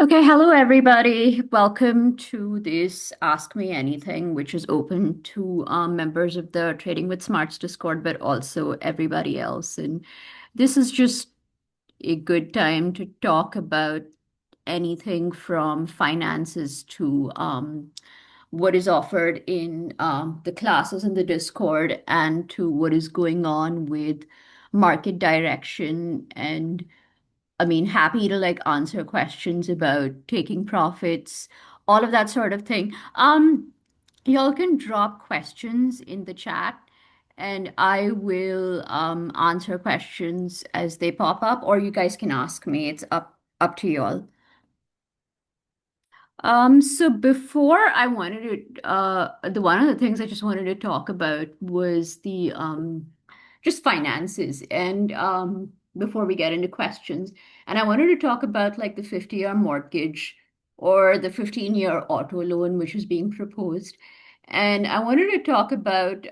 Okay, hello everybody. Welcome to this Ask Me Anything, which is open to members of the Trading with Smarts Discord, but also everybody else. And this is just a good time to talk about anything from finances to what is offered in the classes in the Discord and to what is going on with market direction and happy to like answer questions about taking profits, all of that sort of thing. Y'all can drop questions in the chat and I will answer questions as they pop up, or you guys can ask me. It's up to y'all. So before I wanted to, the one of the things I just wanted to talk about was the just finances, and before we get into questions, and I wanted to talk about like the 50-year mortgage or the 15-year auto loan, which is being proposed, and I wanted to talk about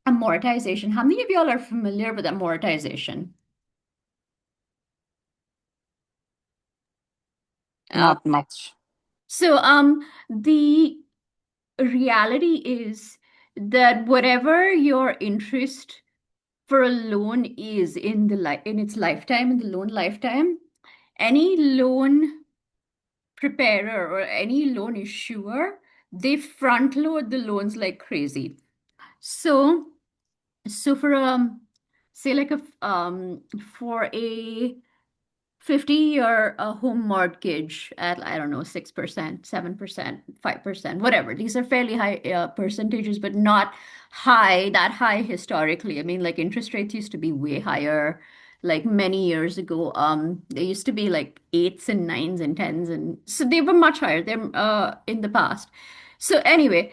amortization. How many of y'all are familiar with amortization? Uh, Not much. so the reality is that whatever your interest for a loan is in the in its lifetime, in the loan lifetime, any loan preparer or any loan issuer, they front load the loans like crazy. So, so for say like a for a 50-year home mortgage at, I don't know, 6%, 7%, 5%, whatever. These are fairly high percentages, but not that high historically. I mean, like interest rates used to be way higher like many years ago. They used to be like eights and nines and tens, and so they were much higher. They're in the past. So anyway,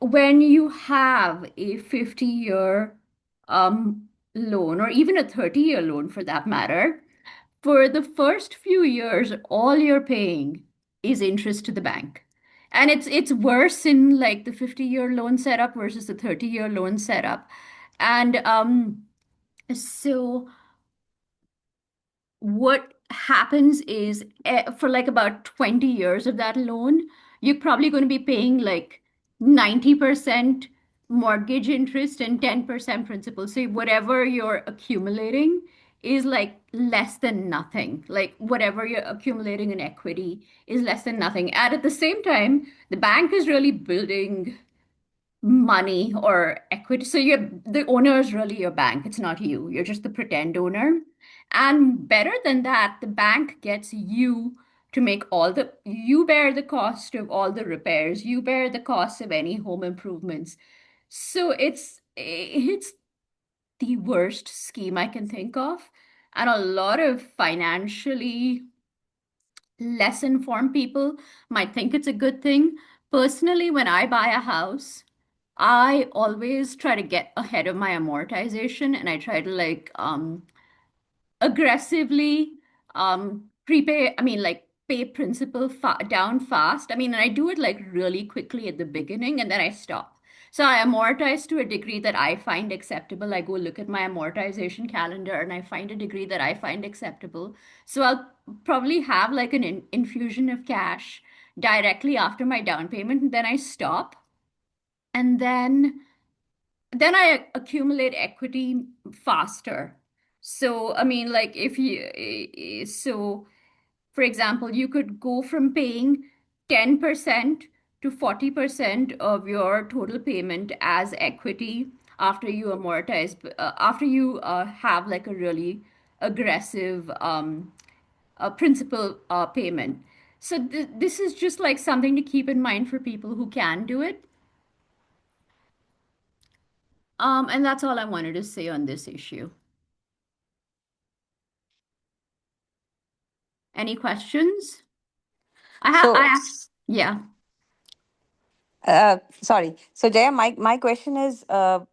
when you have a 50-year loan, or even a 30-year loan for that matter, for the first few years, all you're paying is interest to the bank. And it's worse in like the 50-year loan setup versus the 30-year loan setup. And so what happens is for like about 20 years of that loan, you're probably going to be paying like 90% mortgage interest and 10% principal. So whatever you're accumulating is like less than nothing. Like whatever you're accumulating in equity is less than nothing. And at the same time, the bank is really building money or equity. So the owner is really your bank. It's not you. You're just the pretend owner. And better than that, the bank gets you to make you bear the cost of all the repairs. You bear the cost of any home improvements. So it's the worst scheme I can think of. And a lot of financially less informed people might think it's a good thing. Personally, when I buy a house, I always try to get ahead of my amortization and I try to like aggressively prepay, I mean like pay principal down fast. I mean, and I do it like really quickly at the beginning and then I stop. So I amortize to a degree that I find acceptable. I go look at my amortization calendar and I find a degree that I find acceptable. So I'll probably have like an infusion of cash directly after my down payment and then I stop. And then I accumulate equity faster. So, I mean, like if you, so for example, you could go from paying 10% to 40% of your total payment as equity after you amortize, after you have like a really aggressive principal payment. So this is just like something to keep in mind for people who can do it. And that's all I wanted to say on this issue. Any questions? So, Yeah. sorry. So, Jaya, my question is now,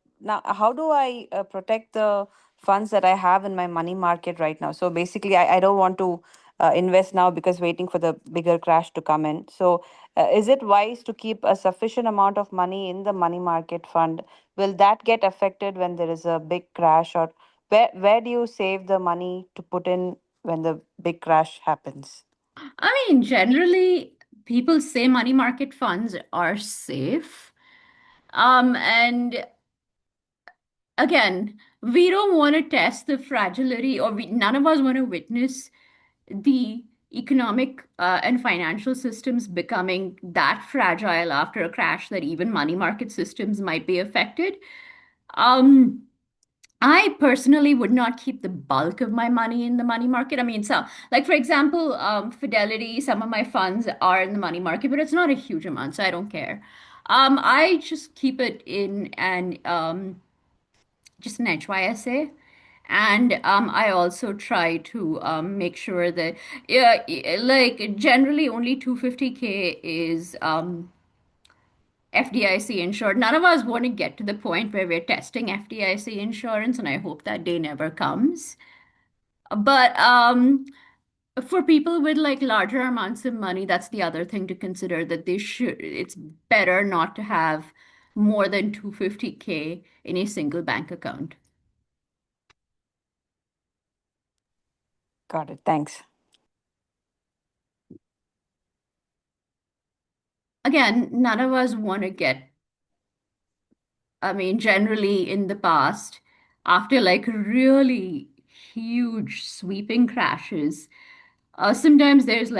how do I protect the funds that I have in my money market right now? So, basically, I don't want to invest now because waiting for the bigger crash to come in. So, is it wise to keep a sufficient amount of money in the money market fund? Will that get affected when there is a big crash, or where do you save the money to put in when the big crash happens? I mean, generally, people say money market funds are safe. And again, we don't want to test the fragility, or none of us want to witness the economic and financial systems becoming that fragile after a crash that even money market systems might be affected. Um, I personally would not keep the bulk of my money in the money market. I mean, so like for example, Fidelity, some of my funds are in the money market, but it's not a huge amount, so I don't care. I just keep it in and just an HYSA. And I also try to make sure that, yeah, like generally only 250K is FDIC insured. None of us want to get to the point where we're testing FDIC insurance, and I hope that day never comes. But for people with like larger amounts of money, that's the other thing to consider, that it's better not to have more than 250K in a single bank account. Got it. Thanks. Again, none of us want to get, I mean, generally in the past, after like really huge sweeping crashes, sometimes there's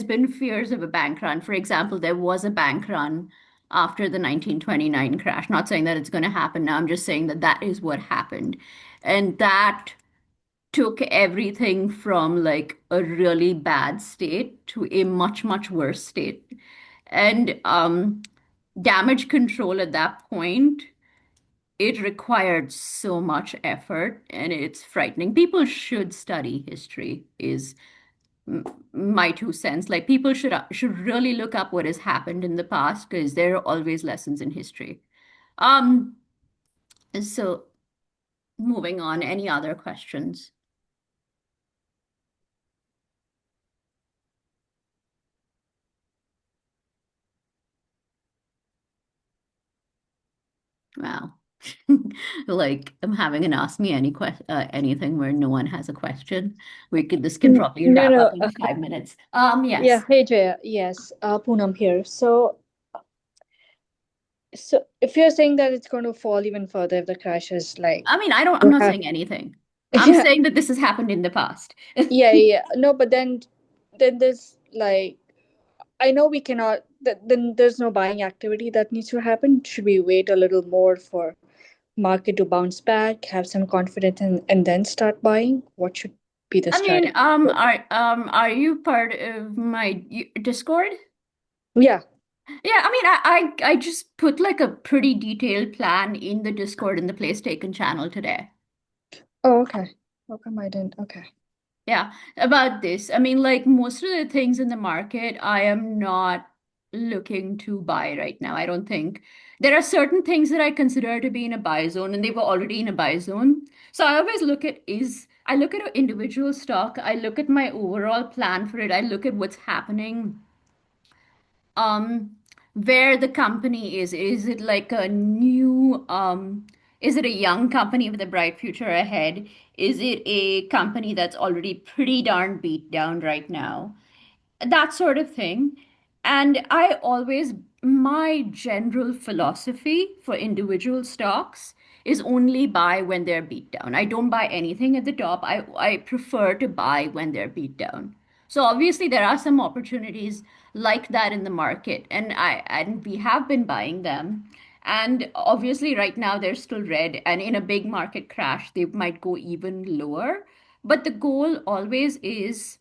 been fears of a bank run. For example, there was a bank run after the 1929 crash. Not saying that it's going to happen now, I'm just saying that that is what happened. And that took everything from like a really bad state to a much, much worse state. And damage control at that point, it required so much effort, and it's frightening. People should study history, is my 2 cents. Like people should really look up what has happened in the past, because there are always lessons in history. Um, so moving on, any other questions? Wow. Like I'm having an ask me anything where no one has a question. This can probably No, wrap no. up in 5 minutes. Yeah, Yes. hey Jaya. Yes, Poonam here. So if you're saying that it's going to fall even further if the crash is like, I mean, I'm you not have, saying anything. I'm yeah, saying that this has happened in the past. yeah. No, but then there's like, I know we cannot. Then there's no buying activity that needs to happen. Should we wait a little more for market to bounce back, have some confidence, and then start buying? What should be the I mean, strategy? are you part of my Discord? Yeah. Yeah, I mean, I just put like a pretty detailed plan in the Discord in the Place Taken channel today. Oh, okay. How come I didn't? Okay. Yeah, about this. I mean, like most of the things in the market, I am not looking to buy right now. I don't think there are certain things that I consider to be in a buy zone, and they were already in a buy zone. So I always I look at an individual stock, I look at my overall plan for it, I look at what's happening, um, where the company is. Is it like a new, is it a young company with a bright future ahead? Is it a company that's already pretty darn beat down right now? That sort of thing. And my general philosophy for individual stocks is only buy when they're beat down. I don't buy anything at the top. I prefer to buy when they're beat down. So obviously there are some opportunities like that in the market, and we have been buying them. And obviously right now they're still red, and in a big market crash they might go even lower. But the goal always is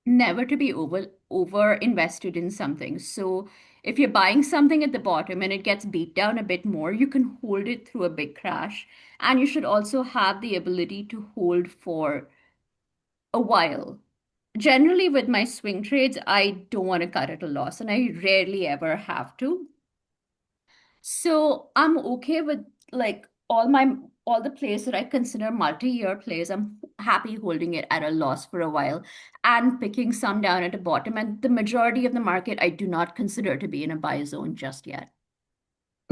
never to be over invested in something. So if you're buying something at the bottom and it gets beat down a bit more, you can hold it through a big crash. And you should also have the ability to hold for a while. Generally, with my swing trades, I don't want to cut at a loss, and I rarely ever have to. So I'm okay with like all the plays that I consider multi-year plays. I'm happy holding it at a loss for a while and picking some down at the bottom. And the majority of the market I do not consider to be in a buy zone just yet.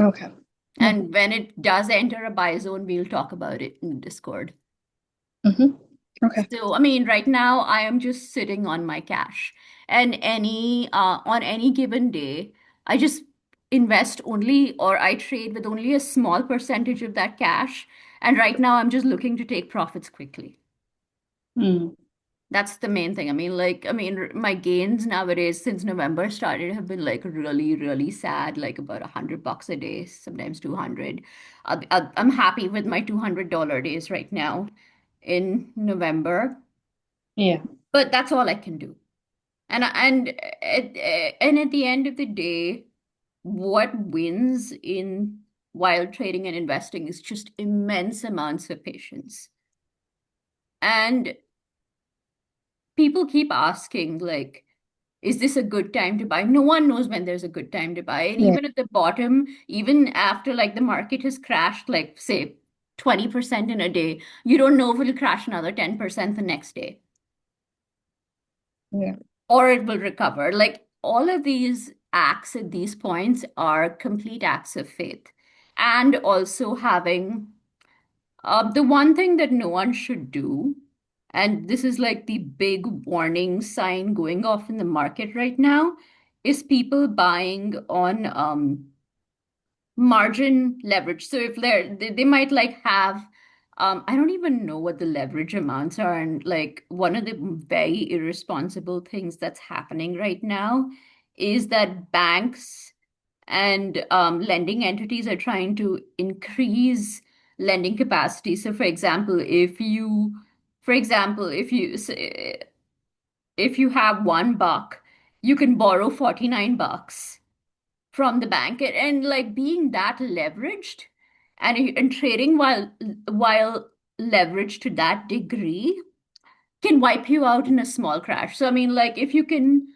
Okay. And when it does enter a buy zone, we'll talk about it in Discord. Mm-hmm. Okay. So, I mean, right now I am just sitting on my cash, and on any given day, I just invest only, or I trade with only a small percentage of that cash. And right now I'm just looking to take profits quickly. Mm. That's the main thing. My gains nowadays since November started have been like really, really sad, like about $100 a day, sometimes 200. I'm happy with my $200 days right now in November, Yeah. but that's all I can do. And at the end of the day, what wins in while trading and investing is just immense amounts of patience. And people keep asking, like, is this a good time to buy? No one knows when there's a good time to buy. And Yeah. even at the bottom, even after like the market has crashed, like say 20% in a day, you don't know if it'll crash another 10% the next day, Yeah. or it will recover. Like all of these acts at these points are complete acts of faith. And also having the one thing that no one should do, and this is like the big warning sign going off in the market right now, is people buying on margin leverage. So if they might like have I don't even know what the leverage amounts are, and like one of the very irresponsible things that's happening right now is that banks and lending entities are trying to increase lending capacity. So for example, if you have $1, you can borrow 49 bucks from the bank, and like being that leveraged and trading while leveraged to that degree can wipe you out in a small crash. So I mean, like if you can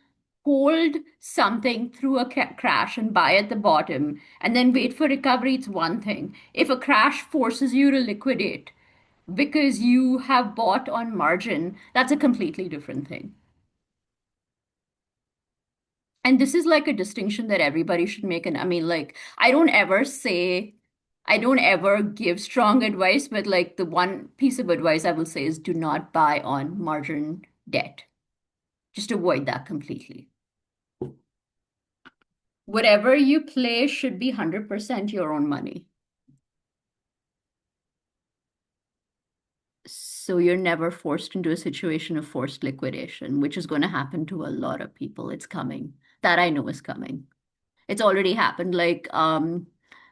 hold something through a crash and buy at the bottom and then wait for recovery, it's one thing. If a crash forces you to liquidate because you have bought on margin, that's a completely different thing. And this is like a distinction that everybody should make. And I mean, like, I don't ever give strong advice, but like the one piece of advice I will say is do not buy on margin debt. Just avoid that completely. Whatever you play should be 100% your own money. So you're never forced into a situation of forced liquidation, which is going to happen to a lot of people. It's coming. That I know is coming. It's already happened. Like when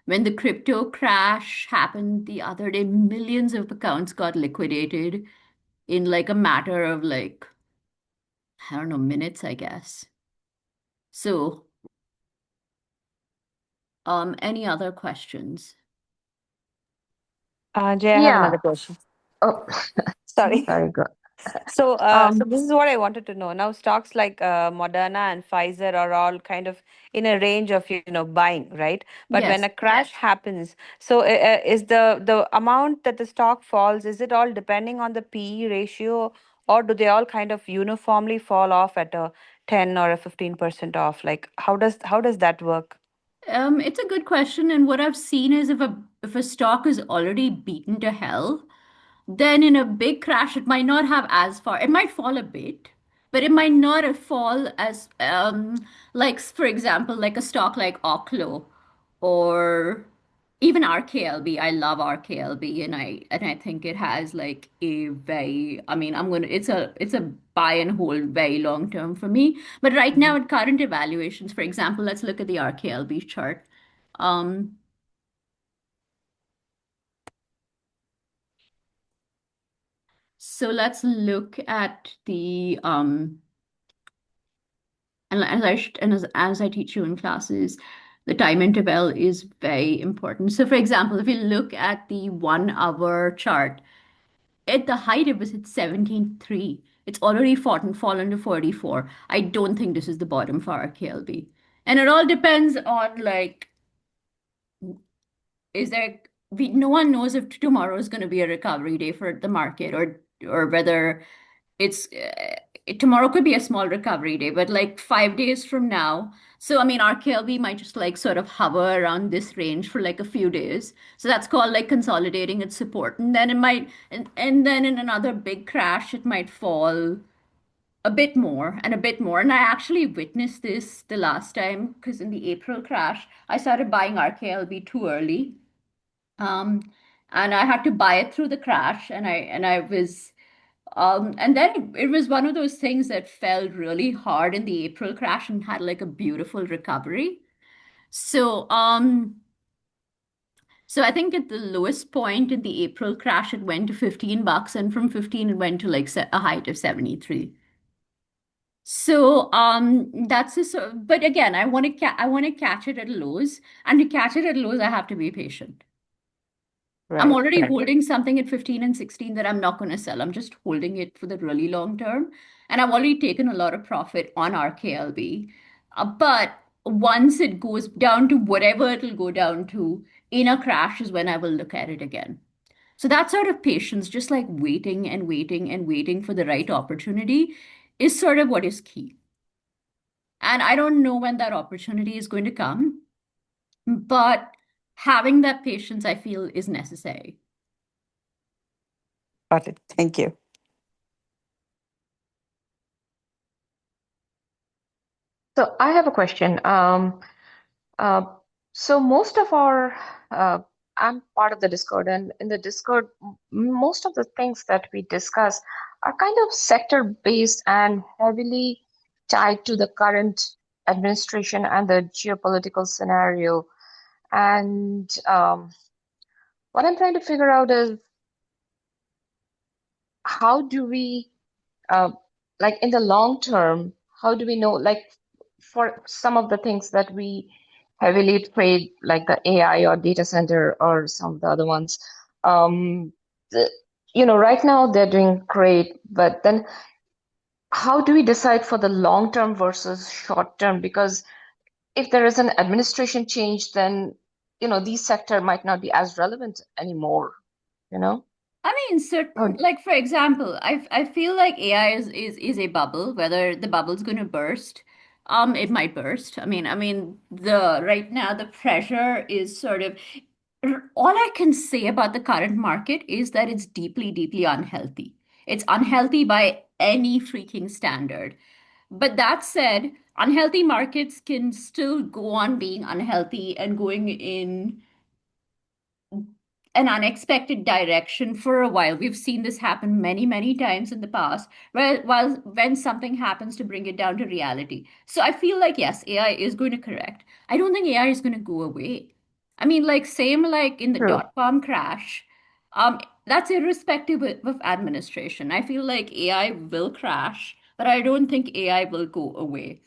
the crypto crash happened the other day, millions of accounts got liquidated in like a matter of like, I don't know, minutes, I guess. So, any other questions? Jay, I have Yeah. another question. Oh, Sorry. sorry. Go. So Um, this is what I wanted to know. Now, stocks like Moderna and Pfizer are all kind of in a range of, buying, right? But when Yes. a crash happens, so is the amount that the stock falls, is it all depending on the PE ratio, or do they all kind of uniformly fall off at a 10 or a 15% off? Like, how does that work? It's a good question, and what I've seen is if a stock is already beaten to hell, then in a big crash, it might not have as far. It might fall a bit, but it might not have fall as like for example, like a stock like Oklo or even RKLB. I love RKLB, and I think it has like a very. I mean, it's a buy and hold very long term for me. But right now, Mhm. at current evaluations, for example, let's look at the RKLB chart. Um, so let's look at the and as I teach you in classes, the time interval is very important. So, for example, if you look at the 1 hour chart, at the height it was at 17.3. It's already fallen to 44. I don't think this is the bottom for our KLB. And it all depends on like, is there no one knows if tomorrow is going to be a recovery day for the market or whether it's tomorrow could be a small recovery day, but like 5 days from now. So, I mean, our KLB might just like sort of hover around this range for like a few days. So that's called like consolidating its support. And then it might, and then in another big crash, it might fall a bit more and a bit more. And I actually witnessed this the last time because in the April crash, I started buying RKLB too early. Um, and I had to buy it through the crash, and I was and then it was one of those things that fell really hard in the April crash and had like a beautiful recovery. So, so I think at the lowest point in the April crash, it went to $15, and from 15 it went to like a height of 73. So, that's a but again, I want to catch it at lows, and to catch it at lows, I have to be patient. I'm Right, already right. holding something at 15 and 16 that I'm not going to sell. I'm just holding it for the really long term. And I've already taken a lot of profit on RKLB. But once it goes down to whatever it'll go down to in a crash is when I will look at it again. So that sort of patience, just like waiting and waiting and waiting for the right opportunity, is sort of what is key. And I don't know when that opportunity is going to come, but having that patience, I feel, is necessary. Got it. Thank you. So I have a question. Uh, so most of our, I'm part of the Discord, and in the Discord, most of the things that we discuss are kind of sector-based and heavily tied to the current administration and the geopolitical scenario. And what I'm trying to figure out is how do we, like in the long term, how do we know, like for some of the things that we heavily trade, like the AI or data center or some of the other ones, um, the, right now they're doing great, but then how do we decide for the long term versus short term? Because if there is an administration change, then, these sector might not be as relevant anymore, you know? I mean, certain Oh, like for example, I feel like AI is a bubble. Whether the bubble's going to burst, it might burst. I mean, the right now the pressure is sort of all I can say about the current market is that it's deeply, deeply unhealthy. It's unhealthy by any freaking standard. But that said, unhealthy markets can still go on being unhealthy and going in an unexpected direction for a while. We've seen this happen many, many times in the past, where while when something happens to bring it down to reality. So I feel like yes, AI is going to correct. I don't think AI is going to go away. I mean, like same like in the true. dot-com crash. That's irrespective of administration. I feel like AI will crash, but I don't think AI will go away.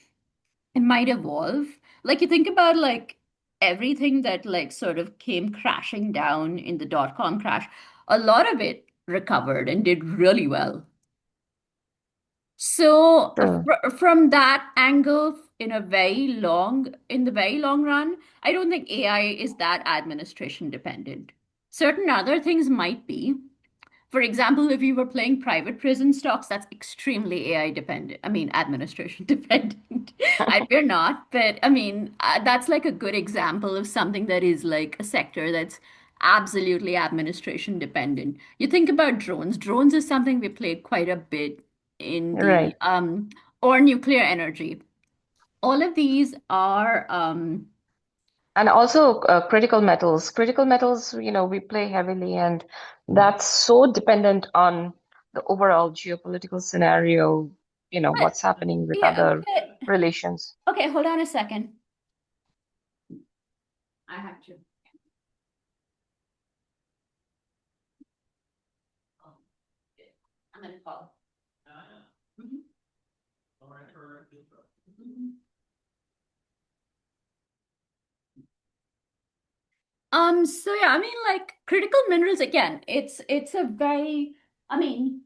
It might evolve. Like you think about like everything that like sort of came crashing down in the dot-com crash, a lot of it recovered and did really well. So True. from that angle, in the very long run, I don't think AI is that administration dependent. Certain other things might be. For example, if you were playing private prison stocks, that's extremely AI dependent. I mean, administration dependent. We're not, but I mean, that's like a good example of something that is like a sector that's absolutely administration dependent. You think about drones. Drones is something we played quite a bit in the Right. or nuclear energy. All of these are And also critical metals. Critical metals, we play heavily, and that's so dependent on the overall geopolitical scenario, but what's happening with yeah, other relations. okay, hold on a second. I have to. I'm gonna call. Mhm. Mhm. So yeah, I mean like critical minerals again, it's a very I mean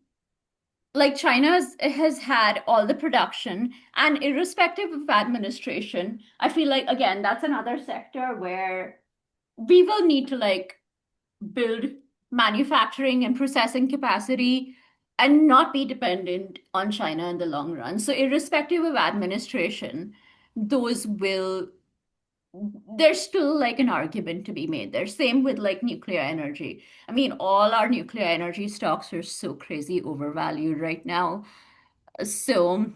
like has had all the production and irrespective of administration, I feel like again that's another sector where we will need to like build manufacturing and processing capacity and not be dependent on China in the long run. So irrespective of administration, those will there's still like an argument to be made there. Same with like nuclear energy. I mean, all our nuclear energy stocks are so crazy overvalued right now. So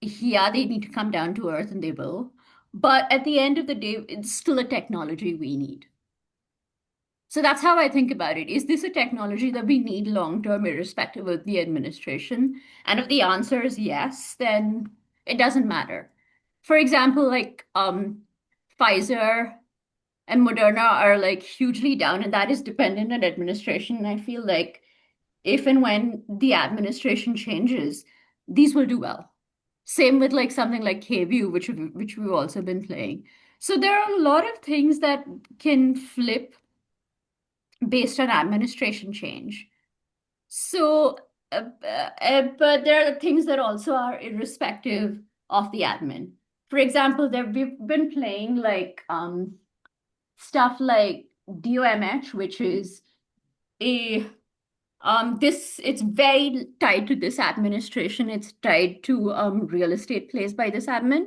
yeah, they need to come down to earth and they will. But at the end of the day, it's still a technology we need. So that's how I think about it. Is this a technology that we need long term, irrespective of the administration? And if the answer is yes, then it doesn't matter. For example, like Pfizer and Moderna are like hugely down, and that is dependent on administration. And I feel like if and when the administration changes, these will do well. Same with like something like KView, which we've also been playing. So there are a lot of things that can flip based on administration change. So, but there are things that also are irrespective of the admin. For example, there we've been playing like stuff like DOMH, which is a this it's very tied to this administration. It's tied to real estate plays by this admin.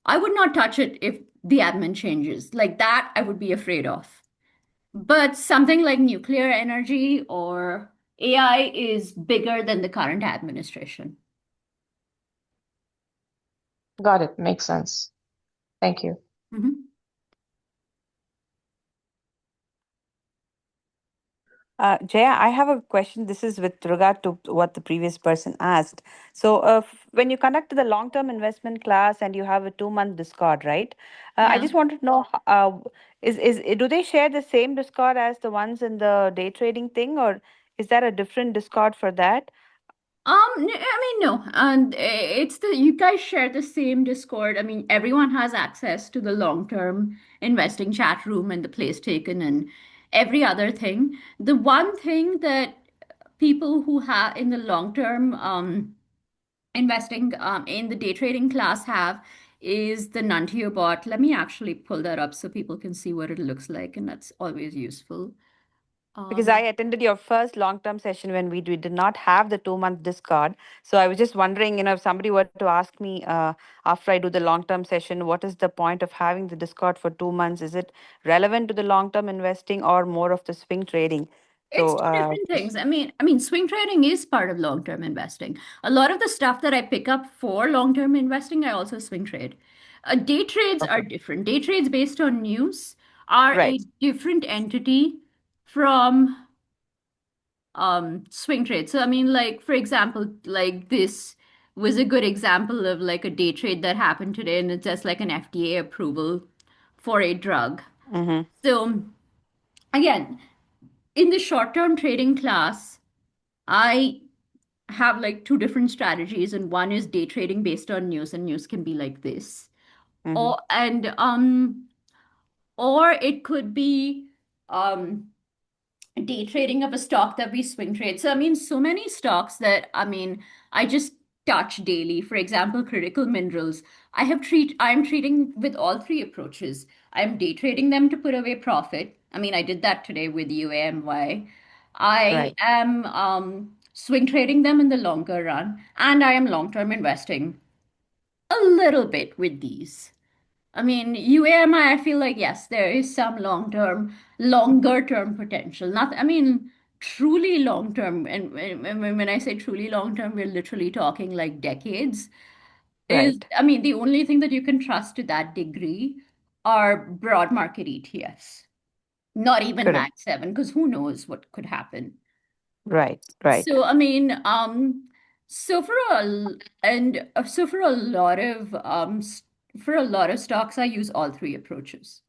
I would not touch it if the admin changes. Like that, I would be afraid of. But something like nuclear energy or AI is bigger than the current administration. Got it. Makes sense. Thank you. Mhm. Jaya, I have a question. This is with regard to what the previous person asked. So, when you conduct the long-term investment class and you have a 2-month Discord, right? I Yeah. just wanted to know, do they share the same Discord as the ones in the day trading thing, or is there a different Discord for that? I mean, no, and it's the you guys share the same Discord. I mean, everyone has access to the long-term investing chat room and the place taken and every other thing. The one thing that people who have in the long-term investing in the day trading class have is the Nuntio bot. Let me actually pull that up so people can see what it looks like, and that's always useful. Because I Um, attended your first long-term session when we did not have the 2-month Discord. So I was just wondering, if somebody were to ask me after I do the long-term session, what is the point of having the Discord for 2 months? Is it relevant to the long-term investing or more of the swing trading? It's So two different things. I mean, swing trading is part of long-term investing. A lot of the stuff that I pick up for long-term investing, I also swing trade. Day trades are okay, different. Day trades based on news are a right. different entity from swing trade. So I mean, like for example, like this was a good example of like a day trade that happened today, and it's just like an FDA approval for a drug. Mm-hmm. So again, in the short-term trading class, I have like two different strategies, and one is day trading based on news, and news can be like this. Mm-hmm. Or it could be day trading of a stock that we swing trade. So, I mean, so many stocks that, I mean, I just touch daily. For example, critical minerals. I'm treating with all three approaches. I'm day trading them to put away profit. I mean, I did that today with UAMY. I Right. am swing trading them in the longer run, and I am long-term investing a little bit with these. I mean, UAMI, I feel like, yes, there is some longer term potential. Not, I mean, truly long term. And when I say truly long term, we're literally talking like decades. Right. I mean, the only thing that you can trust to that degree are broad market ETFs, not even Correct. Mag 7, because who knows what could happen. Right. Right. So, I mean, so for so for a lot of for a lot of stocks, I use all three approaches.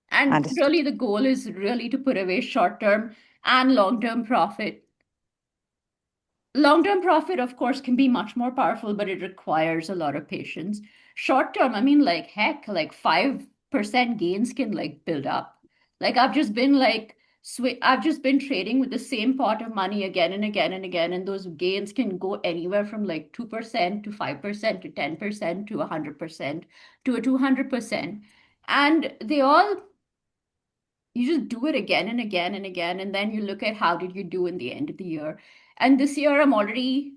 And Understood. really, the goal is really to put away short-term and long-term profit. Long-term profit, of course, can be much more powerful, but it requires a lot of patience. Short-term, I mean, like heck, like 5% gains can like build up. Like I've just been trading with the same pot of money again and again and again, and those gains can go anywhere from like 2% to 5% to 10% to 100% to a 200%. And they all you just do it again and again and again, and then you look at how did you do in the end of the year. And this year I'm already,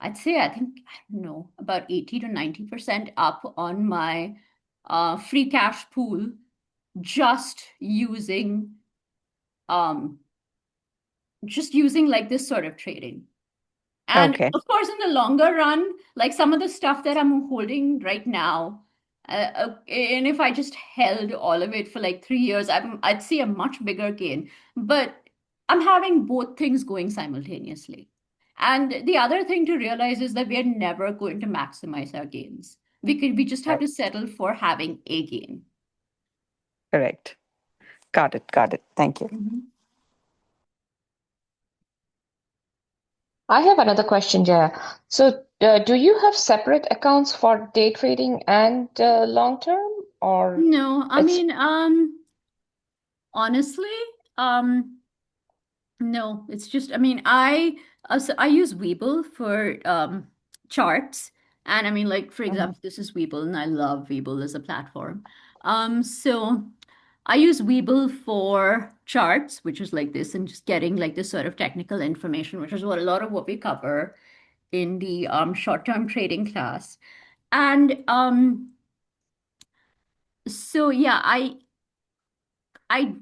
I'd say, I think, I don't know, about 80 to 90% up on my free cash pool, just using um like this sort of trading. And Okay. of course, in the longer run, like some of the stuff that I'm holding right now, and if I just held all of it for like 3 years, I'd see a much bigger gain. But I'm having both things going simultaneously. And the other thing to realize is that we are never going to maximize our gains. We just have Right. to settle for having a gain. Correct. Got it. Got it. Thank you. Mhm. I have another question, Jaya. So, do you have separate accounts for day trading and long term, or No, I it's mean, honestly, no, it's just, I mean, I use Webull for charts. And I mean, like, for Mhm. example, this is Webull, and I love Webull as a platform. So I use Webull for charts, which is like this, and just getting like this sort of technical information, which is what a lot of what we cover in the short-term trading class. And so yeah, I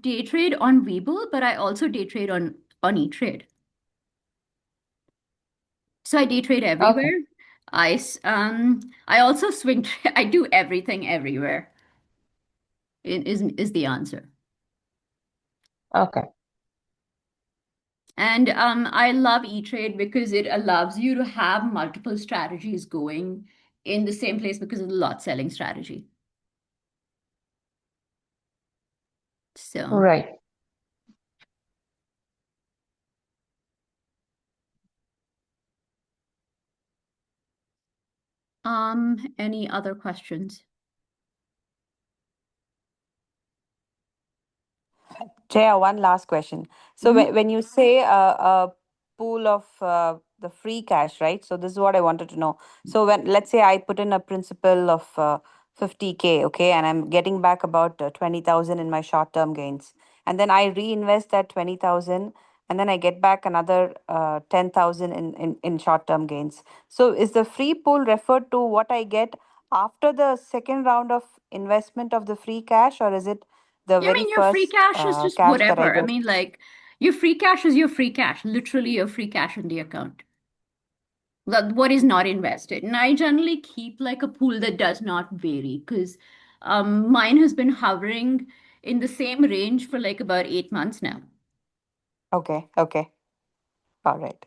day trade on Webull, but I also day trade on E-Trade. So I day trade okay? everywhere. I also swing trade. I do everything everywhere. Is the answer. Okay. And I love E-Trade because it allows you to have multiple strategies going in the same place because of the lot selling strategy. So, Right. any other questions? Jaya, one last question. So Mhm. when you say a pool of the free cash, right? So this is what I wanted to know. So when let's say I put in a principal of 50K, okay, and I'm getting back about 20,000 in my short-term gains, and then I reinvest that 20,000, and then I get back another 10,000 in short-term gains. So is the free pool referred to what I get after the second round of investment of the free cash, or is it the Yeah, I very mean, your free first cash is just cash that I whatever. I get? mean, like, your free cash is your free cash, literally your free cash in the account. What is not invested. And I generally keep like a pool that does not vary because mine has been hovering in the same range for like about 8 months now. Okay, okay, all right.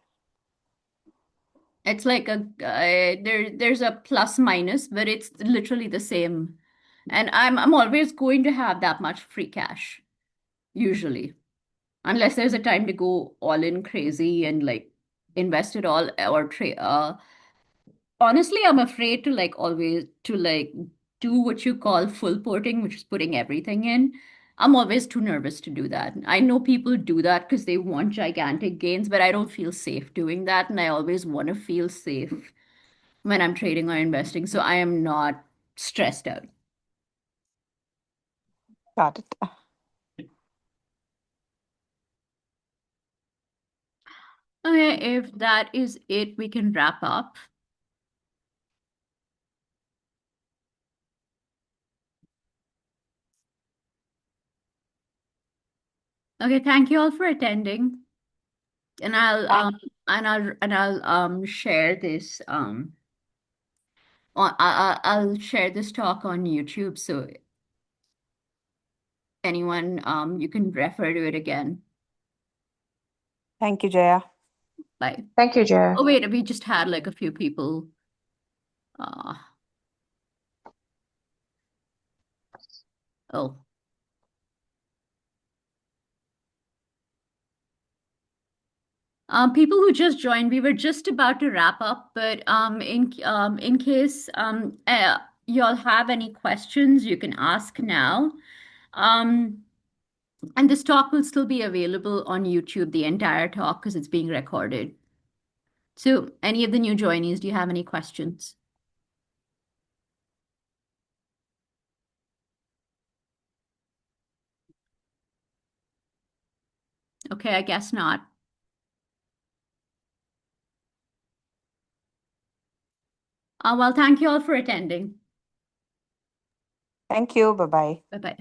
It's like there's a plus minus, but it's literally the same. And I'm always going to have that much free cash, usually, unless there's a time to go all in crazy and like invest it all or trade. Honestly, I'm afraid to like always to like do what you call full porting, which is putting everything in. I'm always too nervous to do that. I know people do that because they want gigantic gains, but I don't feel safe doing that. And I always want to feel safe when I'm trading or investing. So I am not stressed out. Got it. Okay, if that is it, we can wrap up. Okay, thank you all for attending. And Thank I'll share this I'll share this talk on YouTube so anyone you can refer to it again. thank you, Jaya. Bye. Thank you, Jaya. Oh wait, we just had like a few people. Uh, oh. People who just joined, we were just about to wrap up, but in case y'all have any questions, you can ask now. Um, and this talk will still be available on YouTube, the entire talk, because it's being recorded. So, any of the new joinees, do you have any questions? Okay, I guess not. Well, thank you all for attending. Thank you. Bye-bye. Bye-bye.